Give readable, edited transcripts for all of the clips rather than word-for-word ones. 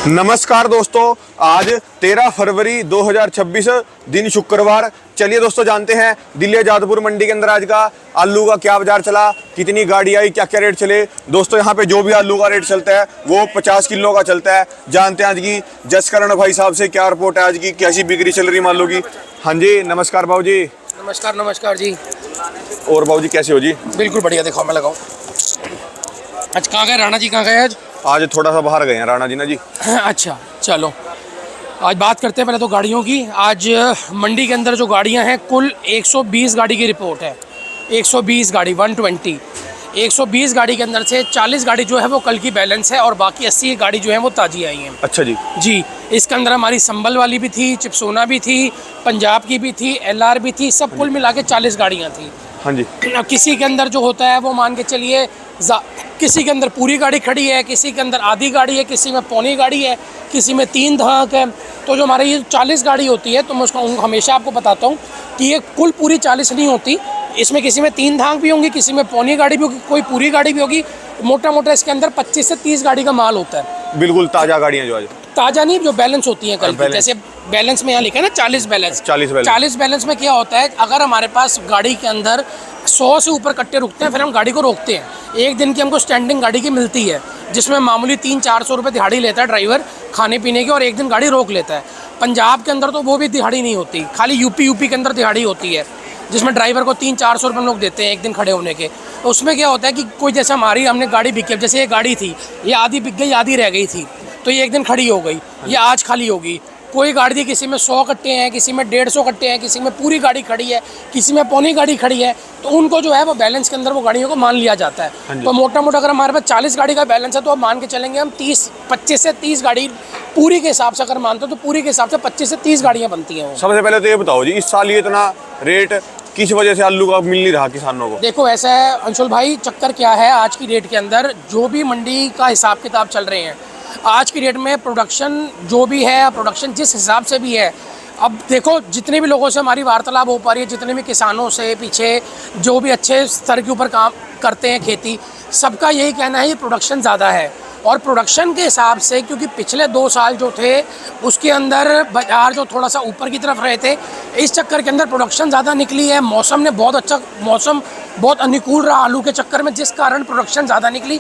नमस्कार दोस्तों, आज 13 फरवरी 2026 दिन शुक्रवार। चलिए दोस्तों जानते हैं दिल्ली जादपुर मंडी के अंदर आज का आलू का क्या बाजार चला, कितनी गाड़ी आई, क्या क्या रेट चले। दोस्तों यहाँ पे जो भी आलू का रेट चलता है वो 50 किलो का चलता है। जानते हैं आज की जसकरण भाई साहब से क्या रिपोर्ट है, आज की कैसी बिक्री चल रही मालूम की। हाँ जी नमस्कार भाऊ जी। नमस्कार नमस्कार जी। और भाऊ जी कैसे हो जी? बिल्कुल बढ़िया, देखो मैं लगाऊं। आज कहाँ गए राणा जी, कहाँ गए आज? आज थोड़ा सा बाहर गए हैं राणा जी ना जी। अच्छा चलो, आज बात करते हैं पहले तो गाड़ियों की। आज मंडी के अंदर जो गाड़ियां हैं कुल 120 गाड़ी की रिपोर्ट है। 120 गाड़ी 120 120 गाड़ी के अंदर से 40 गाड़ी जो है वो कल की बैलेंस है और बाकी 80 गाड़ी जो है वो ताज़ी आई हैं। अच्छा जी। जी, इसके अंदर हमारी संभल वाली भी थी, चिपसोना भी थी, पंजाब की भी थी, LR भी थी, सब कुल मिला के 40 गाड़ियाँ थी। हाँ जी। अब किसी के अंदर जो होता है वो मान के चलिए किसी के अंदर पूरी गाड़ी खड़ी है, किसी के अंदर आधी गाड़ी है, किसी में पौनी गाड़ी है, किसी में 3 धाक है। तो जो हमारी ये 40 गाड़ी होती है तो मैं उसको हमेशा आपको बताता हूँ कि ये कुल पूरी 40 नहीं होती। इसमें किसी में 3 धाक भी होंगी, किसी में पौनी गाड़ी भी होगी, कोई पूरी गाड़ी भी होगी। मोटा मोटा इसके अंदर 25 से 30 गाड़ी का माल होता है। बिल्कुल ताज़ा गाड़ियाँ जो आज ताज़ा नहीं, जो बैलेंस होती हैं कल की। जैसे बैलेंस में यहाँ लिखा है ना 40 बैलेंस। 40 बैलेंस में क्या होता है, अगर हमारे पास गाड़ी के अंदर 100 से ऊपर कट्टे रुकते हैं फिर हम गाड़ी को रोकते हैं। एक दिन की हमको स्टैंडिंग गाड़ी की मिलती है जिसमें मामूली 300-400 रुपये दिहाड़ी लेता है ड्राइवर खाने पीने की, और एक दिन गाड़ी रोक लेता है। पंजाब के अंदर तो वो भी दिहाड़ी नहीं होती, खाली यूपी के अंदर दिहाड़ी होती है जिसमें ड्राइवर को 300-400 रुपये लोग देते हैं एक दिन खड़े होने के। तो उसमें क्या होता है कि कोई जैसे हमने गाड़ी बिकी, जैसे ये गाड़ी थी ये आधी बिक गई आधी रह गई थी तो ये एक दिन खड़ी हो गई, ये आज खाली होगी। कोई गाड़ी थी, किसी में 100 कट्टे हैं, किसी में 150 कट्टे हैं, किसी में पूरी गाड़ी खड़ी है, किसी में पौनी गाड़ी खड़ी है, तो उनको जो है वो बैलेंस के अंदर वो गाड़ियों को मान लिया जाता है। तो मोटा मोटा अगर हमारे पास 40 गाड़ी का बैलेंस है तो अब मान के चलेंगे हम 25 से 30 गाड़ी पूरी के हिसाब से अगर मानते हो तो पूरी के हिसाब से 25 से 30 गाड़ियाँ बनती हैं। सबसे पहले तो ये बताओ जी, इस साल ये इतना रेट किस वजह से आलू का मिल नहीं रहा किसानों को? देखो ऐसा है अंशुल भाई, चक्कर क्या है आज की डेट के अंदर जो भी मंडी का हिसाब किताब चल रहे हैं आज की डेट में, प्रोडक्शन जो भी है, प्रोडक्शन जिस हिसाब से भी है। अब देखो जितने भी लोगों से हमारी वार्तालाप हो पा रही है, जितने भी किसानों से पीछे जो भी अच्छे स्तर के ऊपर काम करते हैं खेती, सबका यही कहना है ये प्रोडक्शन ज़्यादा है। और प्रोडक्शन के हिसाब से क्योंकि पिछले 2 साल जो थे उसके अंदर बाजार जो थोड़ा सा ऊपर की तरफ रहे थे, इस चक्कर के अंदर प्रोडक्शन ज़्यादा निकली है। मौसम ने बहुत अच्छा, मौसम बहुत अनुकूल रहा आलू के चक्कर में, जिस कारण प्रोडक्शन ज़्यादा निकली।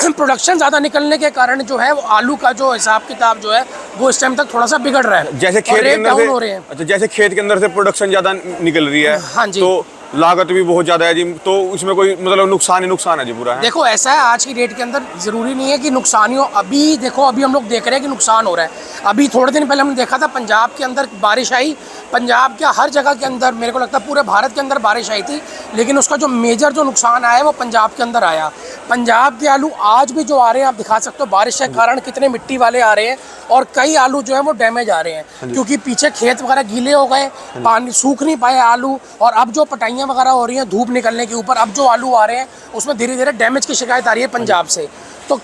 प्रोडक्शन ज़्यादा निकलने के कारण जो है वो आलू का जो हिसाब किताब जो है वो इस टाइम तक थोड़ा सा बिगड़ रहा है। जैसे खेत के अंदर डाउन हो रहे हैं। अच्छा, जैसे खेत के अंदर से प्रोडक्शन ज़्यादा निकल रही है, हाँ जी, तो लागत भी बहुत ज़्यादा है जी, तो इसमें कोई मतलब नुकसान ही नुकसान है जी पूरा है। देखो ऐसा है आज की डेट के अंदर ज़रूरी नहीं है कि नुकसान ही हो। अभी देखो अभी हम लोग देख रहे हैं कि नुकसान हो रहा है। अभी थोड़े दिन पहले हमने देखा था पंजाब के अंदर बारिश आई, पंजाब के हर जगह के अंदर, मेरे को लगता है पूरे भारत के अंदर बारिश आई थी, लेकिन उसका जो मेजर जो नुकसान आया है वो पंजाब के अंदर आया। पंजाब के आलू आज भी जो आ रहे हैं आप दिखा सकते हो बारिश के कारण कितने मिट्टी वाले आ रहे हैं, और कई आलू जो है वो डैमेज आ रहे हैं क्योंकि पीछे खेत वगैरह गीले हो गए, पानी सूख नहीं पाए आलू, और अब जो पटाइयाँ वगैरह हो रही हैं धूप निकलने के ऊपर, अब जो आलू आ रहे हैं उसमें धीरे धीरे डैमेज की शिकायत आ रही है पंजाब से। तो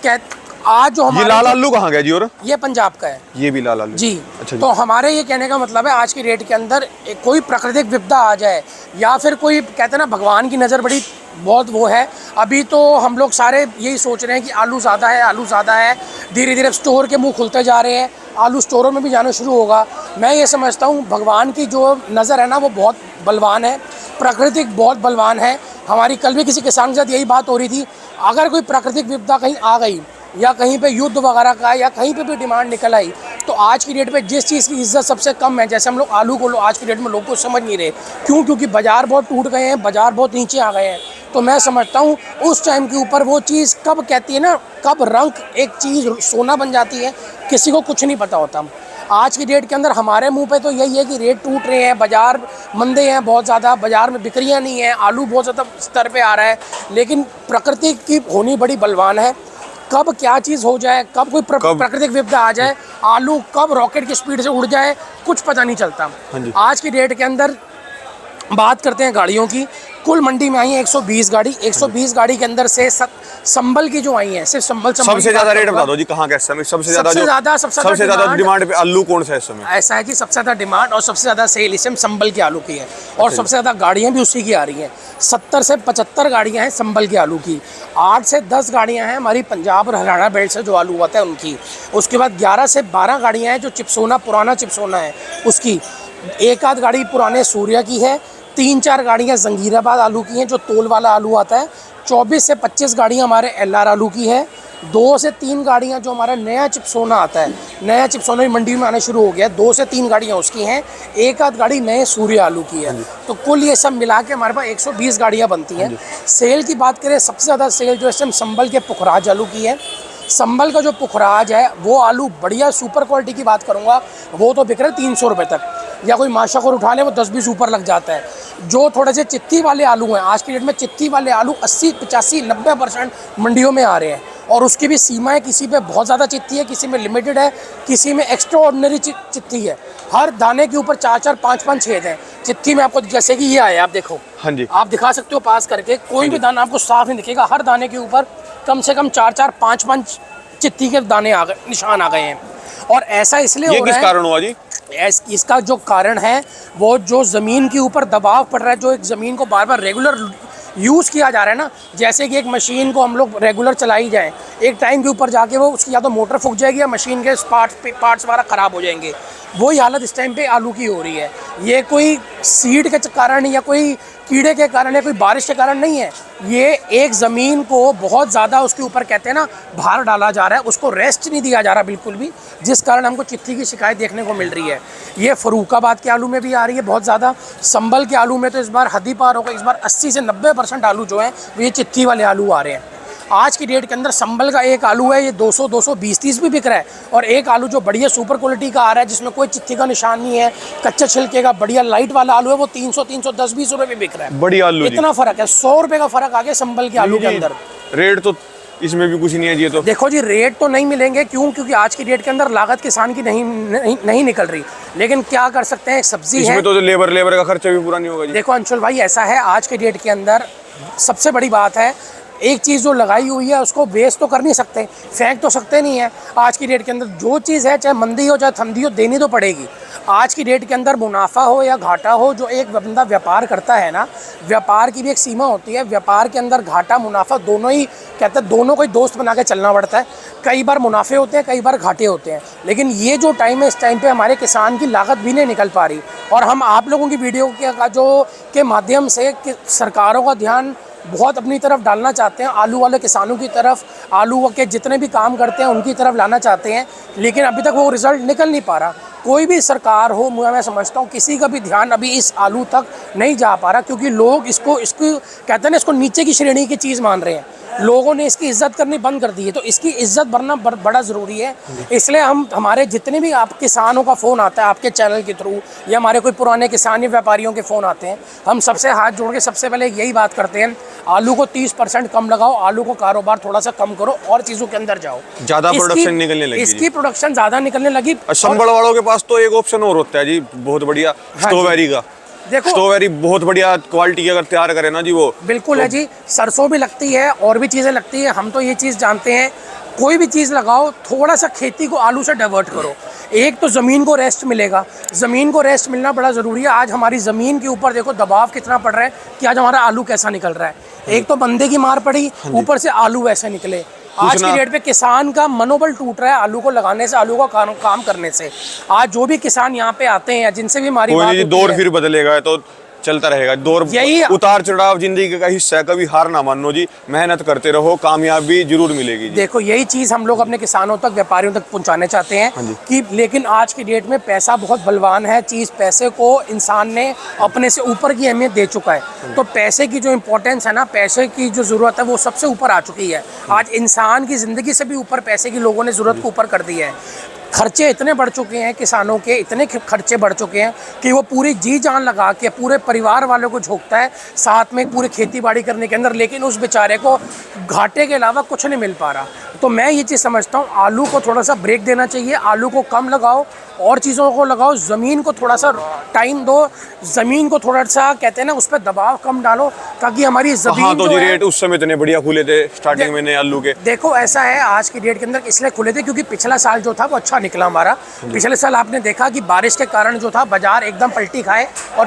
आज जो ये लाल आलू कहाँ गया जी? और ये पंजाब का है, ये भी लाल आलू जी। अच्छा तो हमारे ये कहने का मतलब है आज की डेट के अंदर कोई प्राकृतिक विपदा आ जाए या फिर कोई कहते हैं ना भगवान की नज़र बड़ी बहुत वो है, अभी तो हम लोग सारे यही सोच रहे हैं कि आलू ज़्यादा है, आलू ज़्यादा है। धीरे धीरे स्टोर के मुंह खुलते जा रहे हैं, आलू स्टोरों में भी जाना शुरू होगा। मैं ये समझता हूँ भगवान की जो नज़र है ना वो बहुत बलवान है, प्राकृतिक बहुत बलवान है। हमारी कल भी किसी किसान के साथ यही बात हो रही थी, अगर कोई प्राकृतिक विपदा कहीं आ गई या कहीं पे युद्ध वगैरह का या कहीं पे भी डिमांड निकल आई, तो आज की डेट पे जिस चीज़ की इज्जत सबसे कम है, जैसे हम लोग आलू को आज की डेट में लोग को समझ नहीं रहे, क्यों? क्योंकि बाज़ार बहुत टूट गए हैं, बाज़ार बहुत नीचे आ गए हैं। तो मैं समझता हूँ उस टाइम के ऊपर वो चीज़ कब कहती है ना, कब रंग एक चीज़ सोना बन जाती है, किसी को कुछ नहीं पता होता। आज की डेट के अंदर हमारे मुंह पे तो यही है कि रेट टूट रहे हैं, बाज़ार मंदे हैं बहुत ज़्यादा, बाज़ार में बिक्रियाँ नहीं है, आलू बहुत ज़्यादा स्तर पे आ रहा है, लेकिन प्रकृति की होनी बड़ी बलवान है। कब क्या चीज़ हो जाए, कब कोई प्राकृतिक विपदा आ जाए, आलू कब रॉकेट की स्पीड से उड़ जाए, कुछ पता नहीं चलता। आज की डेट के अंदर बात करते हैं गाड़ियों की, कुल मंडी में आई है 120 गाड़ी। 120 गाड़ी के अंदर से संभल की जो आई है, सिर्फ संभल सबसे ज्यादा रेट बता दो जी, कहाँ का इस समय सबसे ज्यादा डिमांड पे आलू कौन सा है इस समय? ऐसा है कि सबसे ज्यादा डिमांड और सबसे ज्यादा सेल इस समय संभल के आलू की है, और सबसे ज्यादा गाड़ियां भी उसी की आ रही हैं। 70 से 75 गाड़ियां हैं संभल के आलू की, 8 से 10 गाड़ियां हैं हमारी पंजाब और हरियाणा बेल्ट से जो आलू आता है उनकी, उसके बाद 11 से 12 गाड़ियां हैं जो चिपसोना, पुराना चिपसोना है उसकी, एक आध गाड़ी पुराने सूर्या की है, 3-4 गाड़ियाँ जंगीराबाद आलू की हैं जो तोल वाला आलू आता है, 24 से 25 गाड़ियाँ हमारे LR आलू की है, 2 से 3 गाड़ियाँ जो हमारा नया चिपसोना आता है, नया चिपसोना मंडी में आना शुरू हो गया है, 2 से 3 गाड़ियाँ उसकी हैं, एक आध गाड़ी नए सूर्य आलू की है। तो कुल ये सब मिला के हमारे पास 120 गाड़ियाँ बनती हैं। सेल की बात करें, सबसे ज़्यादा सेल जो है संभल के पुखराज आलू की है। संभल का जो पुखराज है वो आलू बढ़िया सुपर क्वालिटी की बात करूँगा, वो तो बिक रहा है 300 रुपये तक, या कोई माशाखोर उठा ले वो 10-20 ऊपर लग जाता है। जो थोड़े से चित्ती वाले आलू हैं, आज की डेट में चित्ती वाले आलू 80-85-90% मंडियों में आ रहे हैं, और उसकी भी सीमा है, किसी पे बहुत ज़्यादा चित्ती है, किसी में लिमिटेड है, किसी में एक्स्ट्रा ऑर्डिनरी चित्ती है। हर दाने के ऊपर 4-4, 5-5 छेद हैं चित्ती में। आपको जैसे कि ये आया, आप देखो, हाँ जी, आप दिखा सकते हो पास करके, कोई भी दाना आपको साफ नहीं दिखेगा, हर दाने के ऊपर कम से कम 4-4, 5-5 चित्ती के दाने आ गए, निशान आ गए हैं। और ऐसा इसलिए हो रहा है, किस कारण हुआ जी? इसका जो कारण है वो जो ज़मीन के ऊपर दबाव पड़ रहा है, जो एक ज़मीन को बार बार रेगुलर यूज़ किया जा रहा है ना, जैसे कि एक मशीन को हम लोग रेगुलर चलाई जाए, एक टाइम के ऊपर जाके वो उसकी या तो मोटर फूक जाएगी या मशीन के पार्ट्स वगैरह ख़राब हो जाएंगे। वही हालत इस टाइम पे आलू की हो रही है। ये कोई सीड के कारण या कोई कीड़े के कारण या कोई बारिश के कारण नहीं है, ये एक ज़मीन को बहुत ज़्यादा उसके ऊपर कहते हैं ना भार डाला जा रहा है, उसको रेस्ट नहीं दिया जा रहा बिल्कुल भी, जिस कारण हमको चित्ती की शिकायत देखने को मिल रही है। ये फरूखाबाद के आलू में भी आ रही है बहुत ज़्यादा, संभल के आलू में तो इस बार हद ही पार होगा, इस बार 80 से 90% आलू जो हैं वो ये चित्ती वाले आलू आ रहे हैं। आज की डेट के अंदर संभल का एक आलू है ये 200, 220-30 भी बिक रहा है, और एक आलू जो बढ़िया सुपर क्वालिटी का आ रहा है जिसमें कोई चित्ती का निशान नहीं है, कच्चे छिलके का बढ़िया लाइट वाला आलू है, वो 300, 310-20 रुपये भी बिक रहा है। बढ़िया आलू, इतना फर्क है, 100 रुपये का फर्क आ गया संभल के आलू के अंदर। रेट तो इसमें भी कुछ नहीं है जी। तो देखो जी, रेट तो नहीं मिलेंगे, क्यों? क्योंकि आज की डेट के अंदर लागत किसान की नहीं निकल रही, लेकिन क्या कर सकते हैं, सब्जी है, इसमें तो लेबर का खर्चा भी पूरा नहीं होगा जी। देखो अंशुल भाई, ऐसा है आज के डेट के अंदर सबसे बड़ी बात है, एक चीज़ जो लगाई हुई है उसको वेस्ट तो कर नहीं सकते, फेंक तो सकते नहीं है। आज की डेट के अंदर जो चीज़ है, चाहे मंदी हो चाहे ठंडी हो, देनी तो पड़ेगी। आज की डेट के अंदर मुनाफा हो या घाटा हो, जो एक बंदा व्यापार करता है ना, व्यापार की भी एक सीमा होती है। व्यापार के अंदर घाटा मुनाफा दोनों ही कहते हैं, दोनों को ही दोस्त बना के चलना पड़ता है। कई बार मुनाफे होते हैं, कई बार घाटे होते हैं, लेकिन ये जो टाइम है, इस टाइम पे हमारे किसान की लागत भी नहीं निकल पा रही, और हम आप लोगों की वीडियो के माध्यम से सरकारों का ध्यान बहुत अपनी तरफ डालना चाहते हैं, आलू वाले किसानों की तरफ, आलू के जितने भी काम करते हैं उनकी तरफ लाना चाहते हैं, लेकिन अभी तक वो रिज़ल्ट निकल नहीं पा रहा। कोई भी सरकार हो, मैं समझता हूँ किसी का भी ध्यान अभी इस आलू तक नहीं जा पा रहा, क्योंकि लोग इसको कहते हैं ना, इसको नीचे की श्रेणी की चीज़ मान रहे हैं। लोगों ने इसकी इज्जत करनी बंद कर दी है, तो इसकी इज्जत बढ़ना बड़ा ज़रूरी है। इसलिए हमारे जितने भी आप किसानों का फ़ोन आता है आपके चैनल के थ्रू, या हमारे कोई पुराने किसान या व्यापारियों के फ़ोन आते हैं, हम सबसे हाथ जोड़ के सबसे पहले यही बात करते हैं, आलू को 30% कम लगाओ, आलू को कारोबार थोड़ा सा कम करो और चीज़ों के अंदर जाओ। ज़्यादा प्रोडक्शन निकलने लगी, इसकी प्रोडक्शन ज़्यादा निकलने लगी। संभल वालों के पास तो एक ऑप्शन और होता है जी, बहुत बढ़िया, स्ट्रॉबेरी का। देखो, स्ट्रॉबेरी बहुत बढ़िया क्वालिटी की अगर तैयार करें ना जी, वो बिल्कुल है जी। सरसों भी लगती है और भी चीज़ें लगती है। हम तो ये चीज़ जानते हैं, कोई भी चीज़ लगाओ, थोड़ा सा खेती को आलू से डाइवर्ट करो। एक तो ज़मीन को रेस्ट मिलेगा, ज़मीन को रेस्ट मिलना बड़ा ज़रूरी है। आज हमारी ज़मीन के ऊपर देखो दबाव कितना पड़ रहा है कि आज हमारा आलू कैसा निकल रहा है। एक तो बंदे की मार पड़ी, ऊपर से आलू वैसे निकले। आज की डेट पे किसान का मनोबल टूट रहा है आलू को लगाने से, आलू का काम करने से। आज जो भी किसान यहाँ पे आते हैं, जिनसे भी हमारी बात होती है, दौर फिर बदलेगा, तो चलता रहेगा दौर, उतार चढ़ाव जिंदगी का हिस्सा है, कभी हार ना मानो जी, मेहनत करते रहो, कामयाबी जरूर मिलेगी जी। देखो, यही चीज़ हम लोग अपने किसानों तक, व्यापारियों तक पहुंचाने चाहते हैं कि, लेकिन आज की डेट में पैसा बहुत बलवान है चीज़, पैसे को इंसान ने अपने से ऊपर की अहमियत दे चुका है। तो पैसे की जो इम्पोर्टेंस है ना, पैसे की जो ज़रूरत है वो सबसे ऊपर आ चुकी है। आज इंसान की ज़िंदगी से भी ऊपर पैसे की लोगों ने ज़रूरत को ऊपर कर दी है। खर्चे इतने बढ़ चुके हैं, किसानों के इतने खर्चे बढ़ चुके हैं कि वो पूरी जी जान लगा के पूरे परिवार वालों को झोंकता है साथ में पूरे खेती बाड़ी करने के अंदर, लेकिन उस बेचारे को घाटे के अलावा कुछ नहीं मिल पा रहा। तो मैं ये चीज़ समझता हूँ, आलू को थोड़ा सा ब्रेक देना चाहिए, आलू को कम लगाओ और चीज़ों को लगाओ, ज़मीन को थोड़ा सा टाइम दो, ज़मीन को थोड़ा सा कहते हैं ना उस पर दबाव कम डालो ताकि हमारी ज़मीन हाँ, तो जी रेट उस समय इतने बढ़िया खुले थे स्टार्टिंग में नए आलू के। देखो ऐसा है, आज की डेट के अंदर इसलिए खुले थे क्योंकि पिछला साल जो था वो अच्छा निकला हमारा। पिछले साल आपने देखा कि बारिश के कारण जो था बाजार एकदम पलटी खाए, और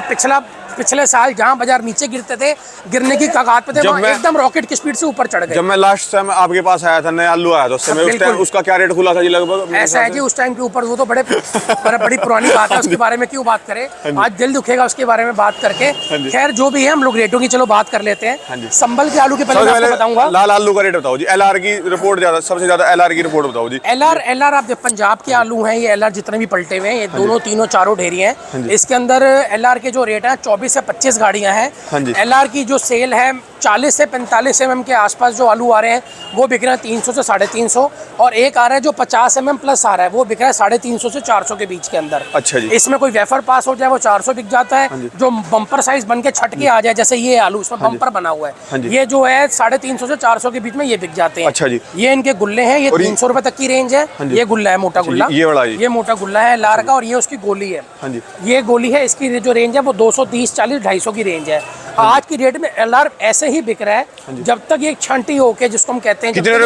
पिछले साल जहां बाजार नीचे गिरते थे, गिरने की कगार पे थे, वहाँ एकदम रॉकेट की स्पीड से ऊपर चढ़ गए। जब मैं लास्ट टाइम आपके पास आया था, नया आलू आया था, उस समय उस टाइम उसका क्या रेट खुला था जी लगभग? ऐसा है जी, उस टाइम के ऊपर वो तो बड़ी पुरानी बात है, उसके बारे में क्यों बात करें, आज दिल दुखेगा उसके बारे में बात करके। खैर जो भी है, हम लोग रेटों की चलो बात कर लेते हैं। संभल के आलू के पहले मैं आपको बताऊंगा। लाल आलू का रेट बताओ जी, एलआर की रिपोर्ट ज्यादा, सबसे ज्यादा एलआर की रिपोर्ट बताओ जी। एलआर आप पंजाब के आलू हैं, ये एलआर जितने भी पलटे हुए हैं, ये दोनों तीनों चारों ढेरी हैं। इसके अंदर एलआर के जो रेट है 24 से 25 गाड़ियां हैं। एलआर की जो सेल है 40 से 45 mm के आसपास जो आलू आ रहे हैं वो बिक रहे हैं 300 से 350, और एक आ रहा है जो 50 mm प्लस आ रहा है वो बिक रहा है 350 से 400 के बीच के अंदर। अच्छा जी। इसमें कोई वेफर पास हो जाए वो 400 बिक जाता है, जो बम्पर साइज बन के छट के आ जाए, जैसे ये आलू इसमें बम्पर बना हुआ है, ये जो है 350 से 400 के बीच में ये बिक जाते हैं। अच्छा जी। ये इनके गुल्ले हैं, ये 300 रुपए तक की रेंज है। ये गुल्ला है, मोटा गुल्ला, ये मोटा गुल्ला है एलआर का, और ये उसकी गोली है। ये गोली है, इसकी जो रेंज है वो 230, 40, 250 की रेंज है। आज की डेट में एलआर ऐसे ही बिक रहा है जब तक ये छंटी होके, जिसको हम कहते हैं, कितने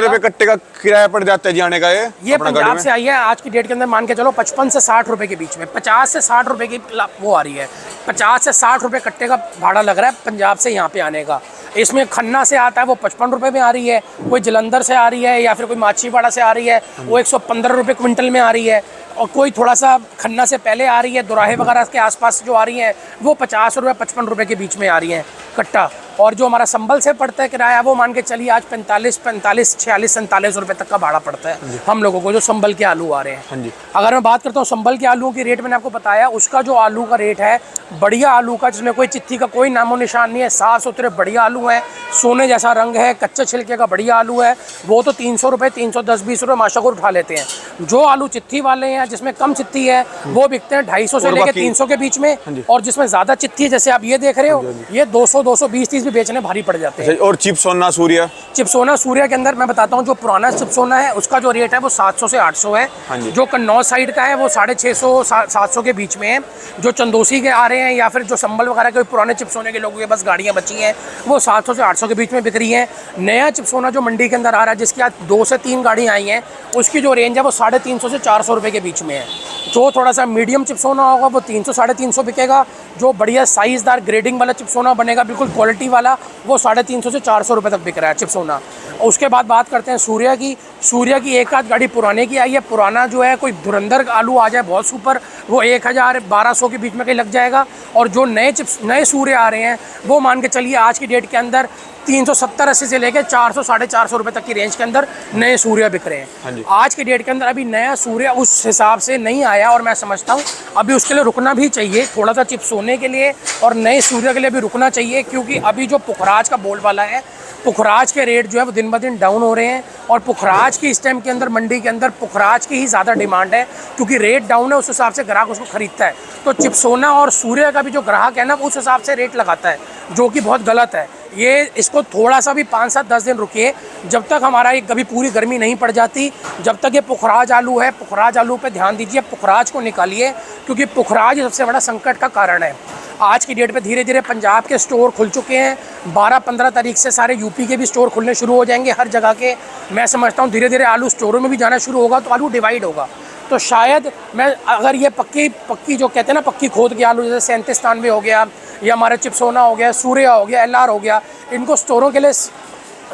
रुपए कट्टे का किराया पड़ जाता है जाने का? ये पंजाब से आई है आज की डेट के अंदर, मान के चलो 55 से 60 रुपए के बीच में, 50 से 60 रुपए की वो आ रही है, 50 से 60 रुपए कट्टे का भाड़ा लग रहा है पंजाब से यहाँ पे आने का। इसमें खन्ना से आता है वो 55 रुपए में आ रही है, कोई जलंधर से आ रही है, या फिर कोई माछीवाड़ा से आ रही है वो 115 रुपए क्विंटल में आ रही है, और कोई थोड़ा सा खन्ना से पहले आ रही है, दोराहे वगैरह के आसपास जो आ रही हैं वो 50 रुपये 55 रुपए के बीच में आ रही हैं कट्टा। और जो हमारा संभल से पड़ता है किराया वो मान के चलिए आज 45, 46, 47 रुपए तक का भाड़ा पड़ता है हम लोगों को, जो संभल के आलू आ रहे हैं। अगर मैं बात करता हूँ संभल के आलूओं की रेट, मैंने आपको बताया उसका जो आलू का रेट है, बढ़िया आलू का जिसमें कोई चित्ती का कोई नामो निशान नहीं है, साफ सुथरे बढ़िया आलू है, सोने जैसा रंग है, कच्चे छिलके का बढ़िया आलू है, वो तो 300 रुपये, 310, 20 रुपये माशाल्लाह उठा लेते हैं। जो आलू चित्ती वाले हैं जिसमें कम चित्ती है वो बिकते हैं 250 से लेकर 300 के बीच में, और जिसमें ज़्यादा चित्ती है जैसे आप ये देख रहे हो, ये 200, 220, 30 भी बेचने भारी पड़ जाते हैं। और चिपसोना सूर्या? चिपसोना सूर्या के अंदर मैं बताता हूँ, जो पुराना चिपसोना है उसका जो रेट है वो 700 से 800 है। जो कन्नौज साइड का है वो 650, 700 के बीच में है। जो चंदोसी के आ रहे हैं या फिर जो संभल वगैरह के पुराने चिपसोने के लोगों के पास गाड़ियाँ बची हैं वो 700 से 800 के बीच में बिक रही हैं। नया चिपसोना जो मंडी के अंदर आ रहा है जिसकी आज 2 से 3 गाड़ियाँ आई हैं, उसकी जो रेंज है वो 350 से 400 रुपये के बीच में है। जो थोड़ा सा मीडियम चिपसोना होगा वो 300, 350 बिकेगा। जो बढ़िया साइज़दार ग्रेडिंग वाला चिपसोना बनेगा बिल्कुल क्वालिटी वाला, वो 350 से 400 रुपये तक बिक रहा है चिपसोना। उसके बाद बात करते हैं सूर्या की। सूर्या की एक आध गाड़ी पुराने की आई है। पुराना जो है कोई धुरंधर आलू आ जाए बहुत सुपर, वो 1000, 1200 के बीच में कहीं लग जाएगा। और जो नए सूर्य आ रहे हैं वो मान के चलिए आज की डेट के अंदर 370-80 से लेकर 400, 450 रुपये तक की रेंज के अंदर नए सूर्य बिक रहे हैं। आज की डेट के अंदर अभी नया सूर्य उस हिसाब से नहीं आया, और मैं समझता हूँ अभी उसके लिए रुकना भी चाहिए, थोड़ा सा चिप्स होने के लिए और नए सूर्य के लिए भी रुकना चाहिए, क्योंकि अभी जो पुखराज का बोलबाला है, पुखराज के रेट जो है वो दिन ब दिन डाउन हो रहे हैं। और पुखराज की इस टाइम के अंदर मंडी के अंदर पुखराज की ही ज़्यादा डिमांड है, क्योंकि रेट डाउन है, उस हिसाब से ग्राहक उसको खरीदता है। तो चिप्सोना और सूर्य का भी जो ग्राहक है ना, उस हिसाब से रेट लगाता है, जो कि बहुत गलत है। ये इसको थोड़ा सा भी 5, 7, 10 दिन रुकिए, जब तक हमारा ये कभी पूरी गर्मी नहीं पड़ जाती, जब तक ये पुखराज आलू है, पुखराज आलू पे ध्यान दीजिए, पुखराज को निकालिए, क्योंकि पुखराज सबसे बड़ा संकट का कारण है। आज की डेट पे धीरे धीरे पंजाब के स्टोर खुल चुके हैं, 12-15 तारीख से सारे यूपी के भी स्टोर खुलने शुरू हो जाएंगे हर जगह के। मैं समझता हूँ धीरे धीरे आलू स्टोरों में भी जाना शुरू होगा, तो आलू डिवाइड होगा। तो शायद मैं अगर ये पक्की जो कहते हैं ना, पक्की खोद के आलू, जैसे 37-93 हो गया, या हमारा चिप्सोना हो गया, सूर्या हो गया, एलआर हो गया, इनको स्टोरों के लिए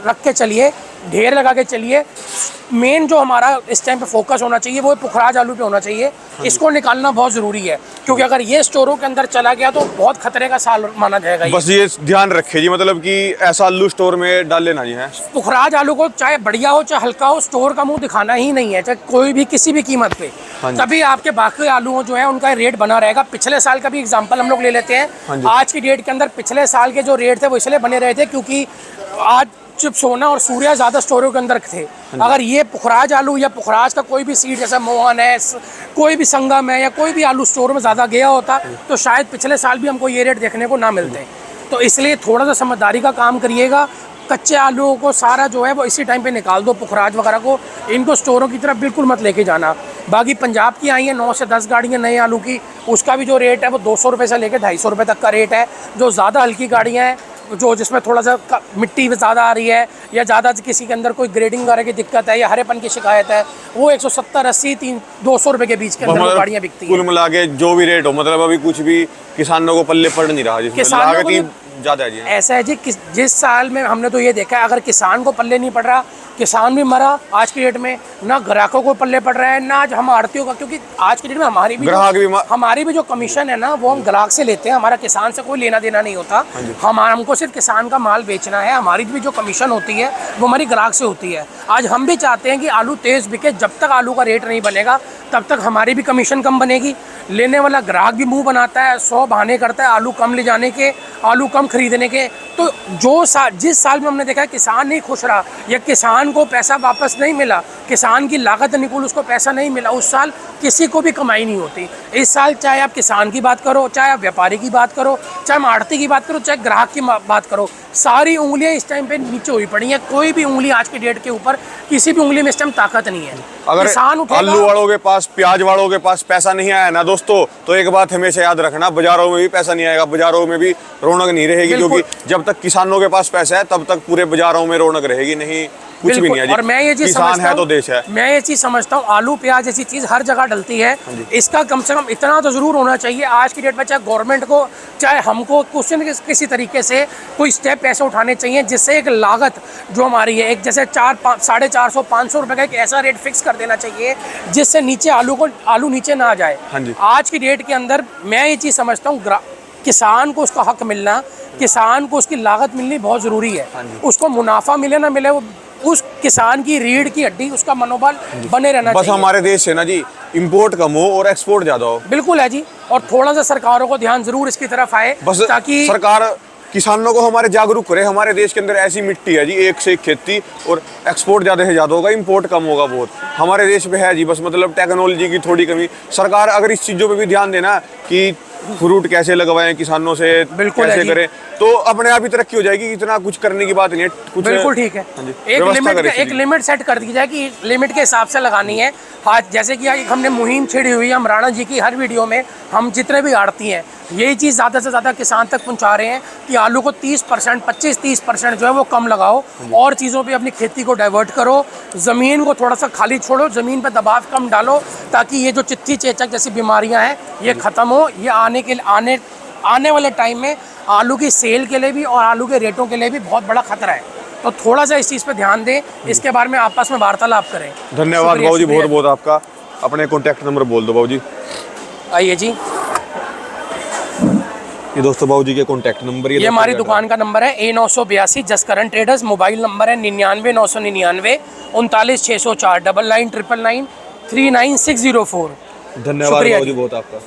रख के चलिए, ढेर लगा के चलिए। मेन जो हमारा इस टाइम पे फोकस होना चाहिए वो पुखराज आलू पे होना चाहिए। इसको निकालना बहुत ज़रूरी है, क्योंकि अगर ये स्टोरों के अंदर चला गया तो बहुत खतरे का साल माना जाएगा। बस ये ध्यान रखे जी, मतलब कि ऐसा आलू स्टोर में डाल लेना जी है। पुखराज आलू को चाहे बढ़िया हो चाहे हल्का हो, स्टोर का मुंह दिखाना ही नहीं है, चाहे कोई भी किसी भी कीमत पे। तभी आपके बाकी आलू जो है उनका रेट बना रहेगा। पिछले साल का भी एग्जाम्पल हम लोग ले लेते हैं। आज की डेट के अंदर पिछले साल के जो रेट थे वो इसलिए बने रहे थे क्योंकि आज चिप्स होना और सूर्या ज़्यादा स्टोरों के अंदर थे। अगर ये पुखराज आलू या पुखराज का कोई भी सीड जैसा मोहन है, कोई भी संगम है या कोई भी आलू स्टोर में ज़्यादा गया होता तो शायद पिछले साल भी हमको ये रेट देखने को ना मिलते। तो इसलिए थोड़ा सा समझदारी का काम करिएगा। कच्चे आलूओं को सारा जो है वो इसी टाइम पे निकाल दो, पुखराज वगैरह को इनको स्टोरों की तरफ बिल्कुल मत लेके जाना। बाकी पंजाब की आई हैं 9 से 10 गाड़ियाँ नए आलू की, उसका भी जो रेट है वो 200 रुपये से लेकर 250 रुपये तक का रेट है। जो ज़्यादा हल्की गाड़ियाँ हैं, जो जिसमें थोड़ा सा मिट्टी ज़्यादा आ रही है या ज़्यादा किसी के अंदर कोई ग्रेडिंग वगैरह की दिक्कत है या हरेपन की शिकायत है, वो 170, 80, 200 रुपये के बीच के अंदर गाड़ियाँ बिकती हैं। कुल मिला के जो भी रेट हो, मतलब अभी कुछ भी किसानों को पल्ले पड़ नहीं रहा, जिसमें लागत ही ज़्यादा है जी। ऐसा है जी, जिस साल में हमने तो ये देखा है, अगर किसान को पल्ले नहीं पड़ रहा, किसान भी मरा आज की डेट में, ना ग्राहकों को पल्ले पड़ रहा है ना आज हम आड़तियों का, क्योंकि आज की डेट में हमारी भी जो कमीशन है ना वो हम ग्राहक से लेते हैं, हमारा किसान से कोई लेना देना नहीं होता। हमको सिर्फ किसान का माल बेचना है, हमारी भी जो कमीशन होती है वो हमारी ग्राहक से होती है। आज हम भी चाहते हैं कि आलू तेज़ बिके, जब तक आलू का रेट नहीं बनेगा तब तक हमारी भी कमीशन कम बनेगी। लेने वाला ग्राहक भी मुंह बनाता है, 100 बहाने करता है आलू कम ले जाने के, आलू कम खरीदने के। तो जिस साल में हमने देखा है किसान नहीं खुश रहा या किसान को पैसा वापस नहीं मिला, किसान की लागत अनुकूल उसको पैसा नहीं मिला, उस साल किसी को भी कमाई नहीं होती। इस साल चाहे आप किसान की बात करो, चाहे आप व्यापारी की बात करो, चाहे आड़ती की बात करो, चाहे ग्राहक की बात करो, सारी उंगलियां इस टाइम पे नीचे हुई पड़ी हैं। कोई भी उंगली आज की डेट के ऊपर किसी भी उंगली में इस टाइम ताकत नहीं है। अगर किसान आलू वालों के पास, प्याज वालों के पास पैसा नहीं आया ना दोस्तों, तो एक बात हमेशा याद रखना, बाजारों में भी पैसा नहीं आएगा, बाजारों में भी रौनक नहीं रहेगी, क्योंकि जब तक किसानों के पास पैसा है तब तक पूरे बाजारों में रौनक रहेगी नहीं, कुछ भी नहीं है। और मैं ये चीज किसान है तो देश है। मैं ये चीज समझता हूँ, आलू प्याज ऐसी चीज हर जगह डलती है, इसका कम से कम इतना तो जरूर होना चाहिए आज की डेट में, चाहे गवर्नमेंट को चाहे हमको कुछ न किसी तरीके से कोई स्टेप ऐसे उठाने चाहिए जिससे एक लागत जो हमारी है, एक जैसे 400-450, 500 रुपये का एक ऐसा रेट फिक्स कर देना चाहिए जिससे नीचे आलू नीचे ना आ जाए। आज की डेट के अंदर मैं ये चीज़ समझता हूँ, किसान को उसका हक मिलना, किसान को उसकी लागत मिलनी बहुत ज़रूरी है। उसको मुनाफा मिले ना मिले, वो उस किसान की रीढ़ की हड्डी, उसका मनोबल बने रहना चाहिए। बस हमारे देश से ना जी इंपोर्ट कम हो और एक्सपोर्ट ज़्यादा हो। बिल्कुल है जी, और थोड़ा सा सरकारों को ध्यान जरूर इसकी तरफ आए, बस ताकि सरकार किसानों को हमारे जागरूक करे। हमारे देश के अंदर ऐसी मिट्टी है जी, एक से एक खेती, और एक्सपोर्ट ज़्यादा से ज़्यादा होगा, इंपोर्ट कम होगा बहुत। हमारे देश में है जी बस मतलब टेक्नोलॉजी की थोड़ी कमी। सरकार अगर इस चीज़ों पे भी ध्यान देना कि फ्रूट कैसे लगवाएं किसानों से, कैसे करें, तो अपने आप ही तरक्की हो जाएगी। इतना कुछ करने की बात नहीं है, कुछ बिल्कुल ठीक है। एक लिमिट सेट कर दी जाए कि लिमिट के हिसाब से लगानी है। हाँ, जैसे कि हमने मुहिम छिड़ी हुई है, हम राणा जी की हर वीडियो में हम जितने भी आड़ती हैं यही चीज़ ज़्यादा से ज़्यादा किसान तक पहुंचा रहे हैं कि आलू को 30%, 25-30% जो है वो कम लगाओ और चीज़ों पे अपनी खेती को डाइवर्ट करो, ज़मीन को थोड़ा सा खाली छोड़ो, ज़मीन पे दबाव कम डालो, ताकि ये जो चित्ती चेचक जैसी बीमारियां हैं ये ख़त्म हो। ये आने वाले टाइम में आलू की सेल के लिए भी और आलू के रेटों के लिए भी बहुत बड़ा खतरा है। तो थोड़ा सा इस चीज़ पे ध्यान दें, इसके बारे में आपस में वार्तालाप करें। धन्यवाद बाबू जी, बहुत बहुत आपका। अपने कॉन्टैक्ट नंबर बोल दो बाबू जी। आइए जी, ये दोस्तों बाबू जी के कॉन्टैक्ट नंबर, ये हमारी दुकान का नंबर है A982 Jaskaran traders. Mobile number है 99 999 39 604 99 999 39604। धन्यवाद बाबू जी बहुत आपका।